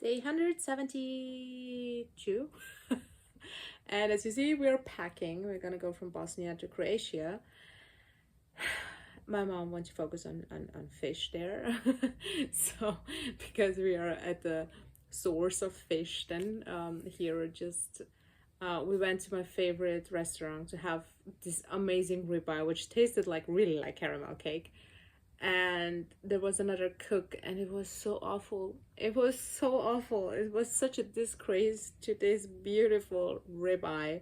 Day 172. And as you see, we're packing. We're gonna go from Bosnia to Croatia. My mom wants to focus on fish there. So, because we are at the source of fish, then here just we went to my favorite restaurant to have this amazing ribeye, which tasted like really like caramel cake. And there was another cook, and it was so awful. It was so awful. It was such a disgrace to this beautiful ribeye.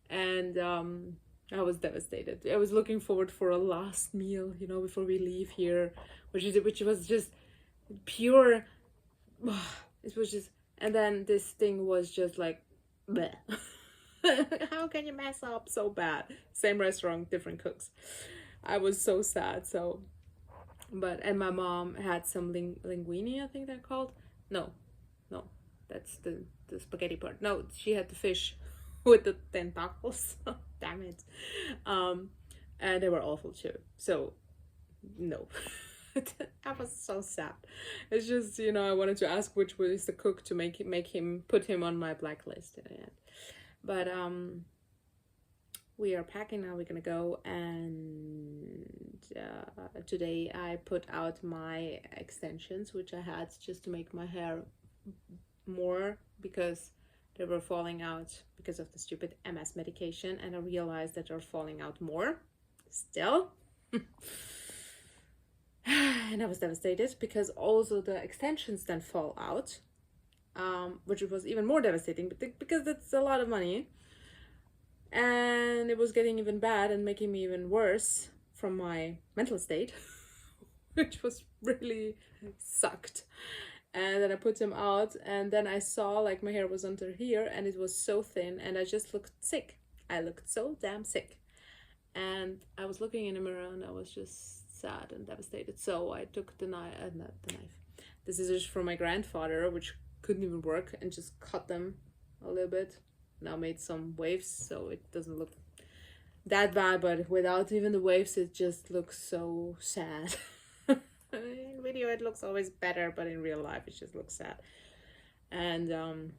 And I was devastated. I was looking forward for a last meal, before we leave here, which was just pure. It was just, and then this thing was just like, bleh. How can you mess up so bad? Same restaurant, different cooks. I was so sad. So, and my mom had some linguine, I think they're called. No, no, that's the spaghetti part. No, she had the fish with the tentacles. Damn it. And they were awful too. So no. I was so sad. It's just, I wanted to ask which was the cook to make him put him on my blacklist in the end. But we are packing now. We're gonna go, and today I put out my extensions, which I had just to make my hair more, because they were falling out because of the stupid MS medication, and I realized that they're falling out more still. And I was devastated because also the extensions then fall out, which was even more devastating because that's a lot of money. And it was getting even bad and making me even worse from my mental state, which was really sucked. And then I put them out, and then I saw like my hair was under here, and it was so thin, and I just looked sick. I looked so damn sick. And I was looking in the mirror, and I was just sad and devastated. So I took the scissors from my grandfather, which couldn't even work, and just cut them a little bit. Now made some waves, so it doesn't look that bad, but without even the waves, it just looks so sad. In video it looks always better, but in real life it just looks sad. And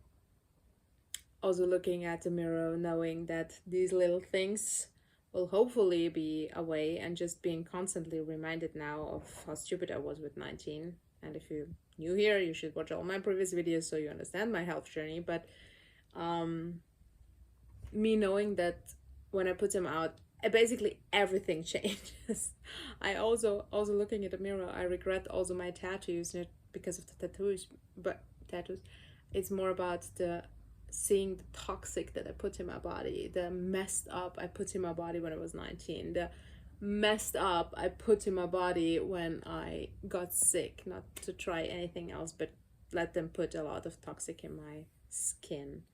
also looking at the mirror, knowing that these little things will hopefully be away, and just being constantly reminded now of how stupid I was with 19. And if you're new here, you should watch all my previous videos so you understand my health journey. But me knowing that when I put them out, basically everything changes. I also looking at the mirror, I regret also my tattoos, not because of the tattoos, it's more about seeing the toxic that I put in my body, the messed up I put in my body when I was 19, the messed up I put in my body when I got sick, not to try anything else, but let them put a lot of toxic in my skin.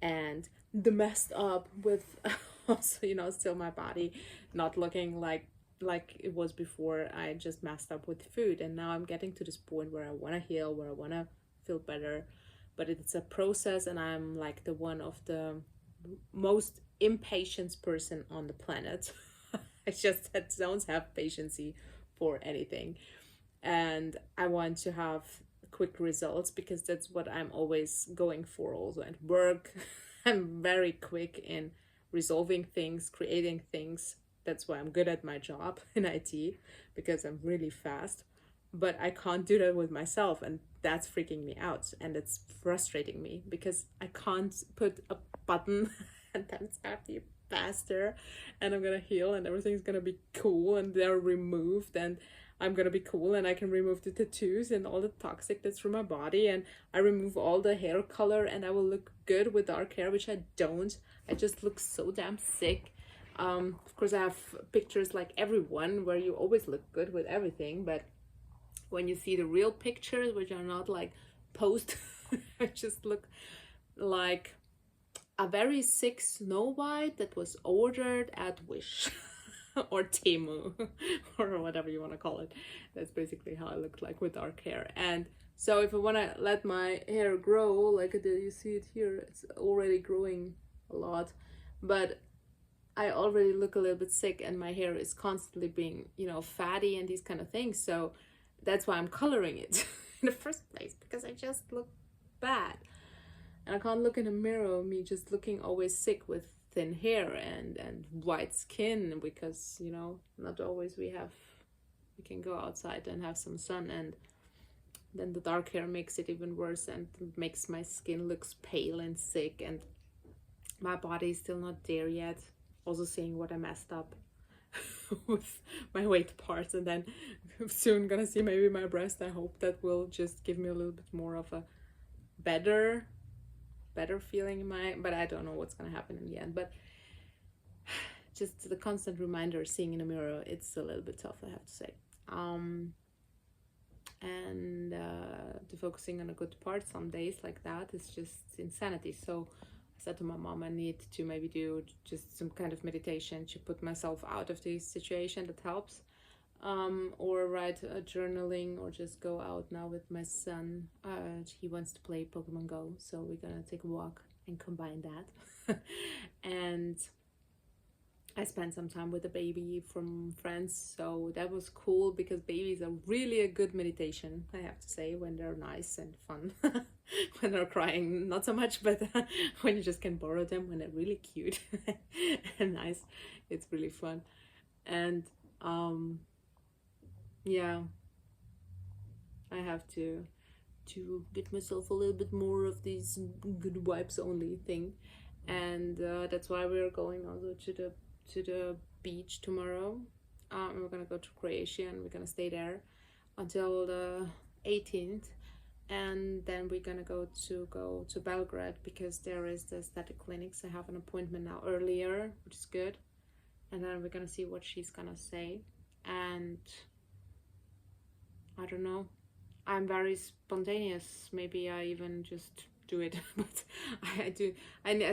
And the messed up with also, still my body not looking like it was before I just messed up with food. And now I'm getting to this point where I want to heal, where I want to feel better, but it's a process, and I'm like the one of the most impatient person on the planet. I just don't have patience for anything, and I want to have quick results because that's what I'm always going for. Also at work, I'm very quick in resolving things, creating things. That's why I'm good at my job in IT, because I'm really fast. But I can't do that with myself, and that's freaking me out, and it's frustrating me because I can't put a button and then it's gonna be faster, and I'm gonna heal, and everything's gonna be cool, and they're removed, and I'm gonna be cool, and I can remove the tattoos and all the toxic that's from my body, and I remove all the hair color, and I will look good with dark hair, which I don't. I just look so damn sick. Of course I have pictures like everyone where you always look good with everything, but when you see the real pictures, which are not like post, I just look like a very sick Snow White that was ordered at Wish or Temu or whatever you want to call it. That's basically how I look like with dark hair. And so if I want to let my hair grow, like you see it here, it's already growing a lot, but I already look a little bit sick, and my hair is constantly being, fatty and these kind of things. So that's why I'm coloring it in the first place, because I just look bad. And I can't look in a mirror of me just looking always sick with thin hair and white skin, because, you know, not always we can go outside and have some sun, and then the dark hair makes it even worse and makes my skin looks pale and sick, and my body is still not there yet. Also seeing what I messed up with my weight parts, and then soon gonna see maybe my breast. I hope that will just give me a little bit more of a better feeling in my, but I don't know what's gonna happen in the end. But just the constant reminder, seeing in a mirror, it's a little bit tough, I have to say. And the focusing on a good part some days like that is just insanity. So I said to my mom, I need to maybe do just some kind of meditation to put myself out of this situation. That helps. Or write a journaling, or just go out now with my son. He wants to play Pokemon Go, so we're gonna take a walk and combine that. And I spent some time with a baby from friends, so that was cool, because babies are really a good meditation, I have to say, when they're nice and fun. When they're crying, not so much, but when you just can borrow them, when they're really cute and nice, it's really fun. And yeah, I have to get myself a little bit more of these good vibes only thing, and that's why we're going also to the beach tomorrow. We're gonna go to Croatia, and we're gonna stay there until the 18th, and then we're gonna go to Belgrade, because there is the aesthetic clinics. I have an appointment now earlier, which is good, and then we're gonna see what she's gonna say. And I don't know, I'm very spontaneous. Maybe I even just do it. But at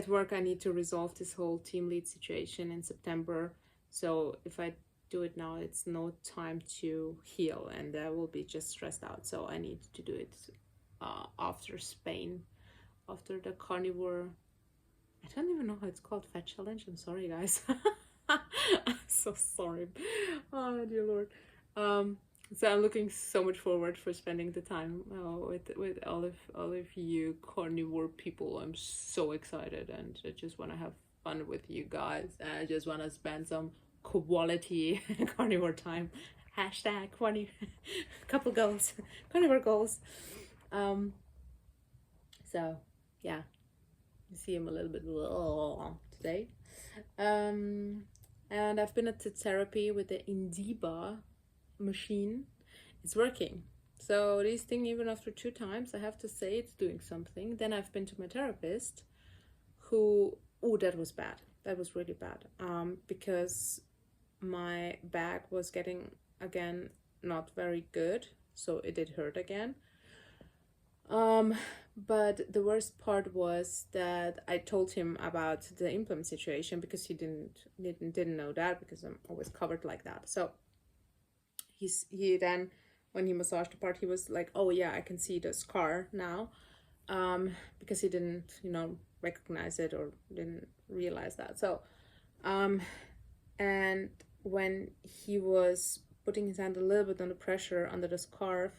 work I need to resolve this whole team lead situation in September. So if I do it now, it's no time to heal, and I will be just stressed out. So I need to do it after Spain, after the Carnivore. I don't even know how it's called, Fat Challenge. I'm sorry, guys. I'm so sorry. Oh dear Lord. So I'm looking so much forward for spending the time with all of you carnivore people. I'm so excited, and I just want to have fun with you guys. I just want to spend some quality carnivore time. Hashtag couple goals, carnivore goals. So yeah, you see I'm a little bit today. And I've been at the therapy with the Indiba machine. It's working. So this thing, even after 2 times, I have to say it's doing something. Then I've been to my therapist, who, that was bad. That was really bad. Because my back was getting, again, not very good. So it did hurt again. But the worst part was that I told him about the implant situation, because he didn't know that, because I'm always covered like that. So he then, when he massaged the part, he was like, oh yeah, I can see the scar now, because he didn't, recognize it, or didn't realize that. So and when he was putting his hand a little bit under pressure under the scarf,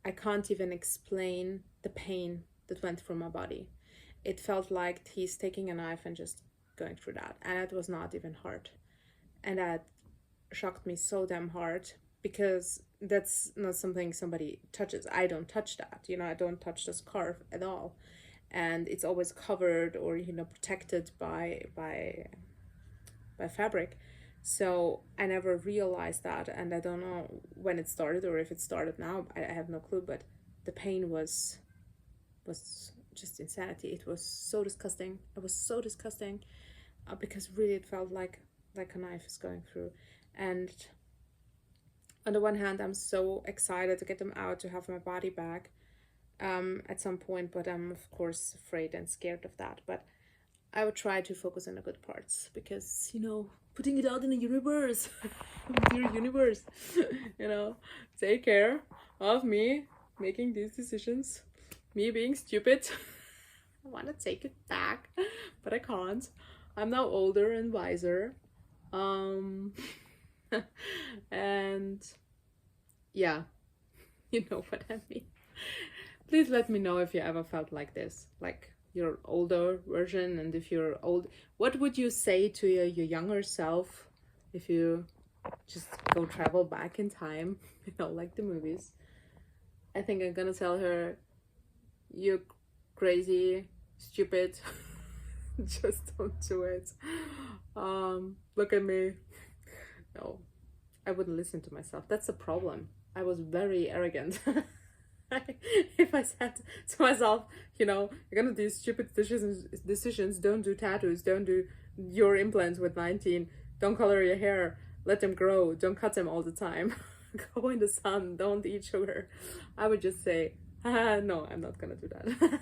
I can't even explain the pain that went through my body. It felt like he's taking a knife and just going through that, and it was not even hard. And that shocked me so damn hard, because that's not something somebody touches. I don't touch that, I don't touch the scarf at all, and it's always covered or protected by fabric. So I never realized that, and I don't know when it started, or if it started now. I have no clue, but the pain was just insanity. It was so disgusting. It was so disgusting, because really it felt like a knife is going through. And on the one hand, I'm so excited to get them out, to have my body back at some point, but I'm of course afraid and scared of that. But I would try to focus on the good parts, because putting it out in the universe, dear universe, take care of me making these decisions, me being stupid. I want to take it back, but I can't. I'm now older and wiser. And yeah, you know what I mean. Please let me know if you ever felt like this, like your older version, and if you're old, what would you say to your younger self if you just go travel back in time, like the movies? I think I'm gonna tell her, you're crazy, stupid, just don't do it. Look at me. No, I wouldn't listen to myself. That's the problem. I was very arrogant. If I said to myself, you're gonna do stupid decisions, don't do tattoos, don't do your implants with 19, don't color your hair, let them grow, don't cut them all the time, go in the sun, don't eat sugar, I would just say, no, I'm not gonna do that.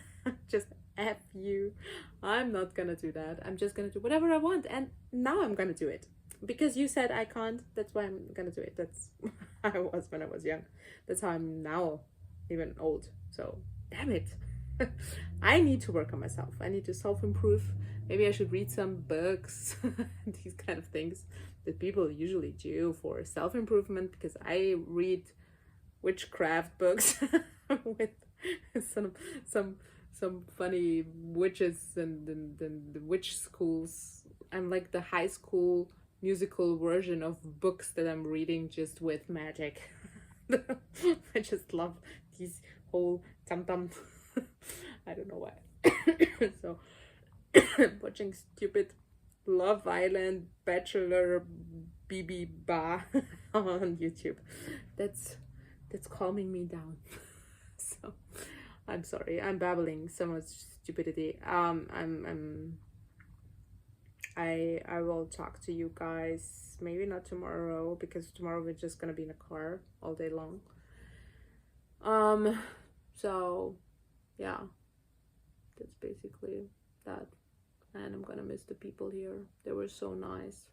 Just F you. I'm not gonna do that. I'm just gonna do whatever I want, and now I'm gonna do it. Because you said I can't, that's why I'm gonna do it. That's how I was when I was young. That's how I'm now, even old. So, damn it. I need to work on myself. I need to self-improve. Maybe I should read some books, these kind of things that people usually do for self-improvement, because I read witchcraft books with some funny witches and the witch schools. I'm like the high school musical version of books that I'm reading, just with magic. I just love these whole tam. I don't know why. So watching stupid Love Island Bachelor BB Bar on YouTube, that's calming me down. So I'm sorry, I'm babbling so much stupidity. I will talk to you guys maybe not tomorrow, because tomorrow we're just gonna be in a car all day long. So yeah, that's basically that. And I'm gonna miss the people here. They were so nice,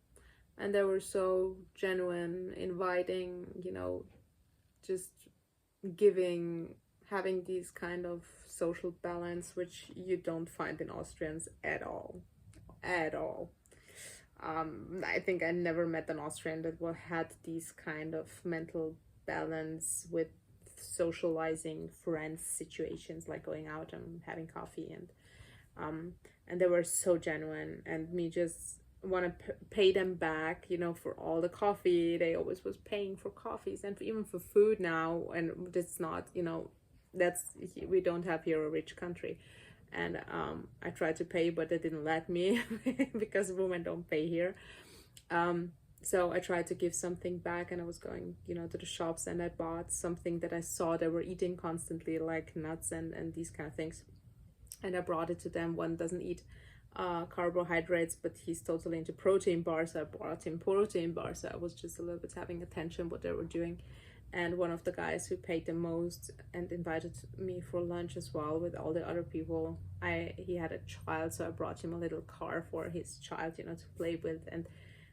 and they were so genuine, inviting, just giving, having these kind of social balance, which you don't find in Austrians at all. I think I never met an Austrian that had these kind of mental balance with socializing friends situations, like going out and having coffee, and they were so genuine, and me just want to pay them back, for all the coffee. They always was paying for coffees and even for food now, and it's not, we don't have here a rich country. And I tried to pay, but they didn't let me because women don't pay here. So I tried to give something back, and I was going, to the shops, and I bought something that I saw they were eating constantly, like nuts and these kind of things. And I brought it to them. One doesn't eat carbohydrates, but he's totally into protein bars. So I brought him protein bars. So I was just a little bit having attention what they were doing. And one of the guys who paid the most and invited me for lunch as well with all the other people, he had a child, so I brought him a little car for his child, to play with. And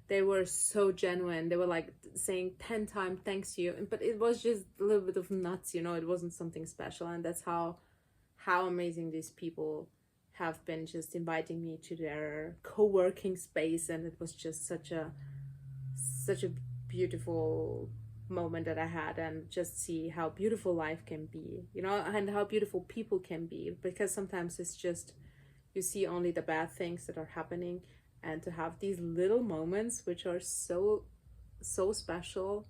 they were so genuine. They were like saying 10 times thanks you, but it was just a little bit of nuts, it wasn't something special. And that's how amazing these people have been, just inviting me to their co-working space. And it was just such a beautiful moment that I had, and just see how beautiful life can be, and how beautiful people can be, because sometimes it's just, you see only the bad things that are happening, and to have these little moments which are so special,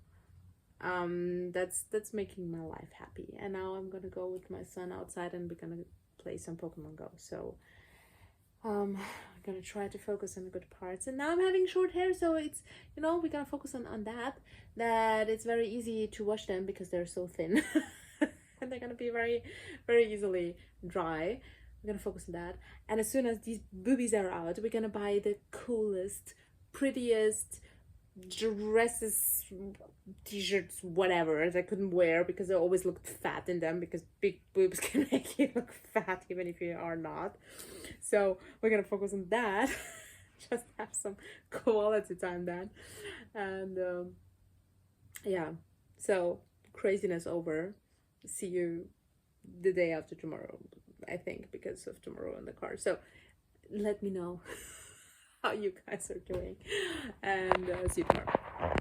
that's making my life happy. And now I'm gonna go with my son outside, and we're gonna play some Pokemon Go. So I'm gonna try to focus on the good parts. And now I'm having short hair, so it's, we're gonna focus on that it's very easy to wash them because they're so thin. And they're gonna be very, very easily dry. We're gonna focus on that. And as soon as these boobies are out, we're gonna buy the coolest, prettiest dresses, t-shirts, whatever, that I couldn't wear because I always looked fat in them, because big boobs can make you look fat even if you are not. So we're gonna focus on that. Just have some quality time then. And yeah, so craziness over. See you the day after tomorrow, I think, because of tomorrow in the car. So let me know how you guys are doing, and see you tomorrow.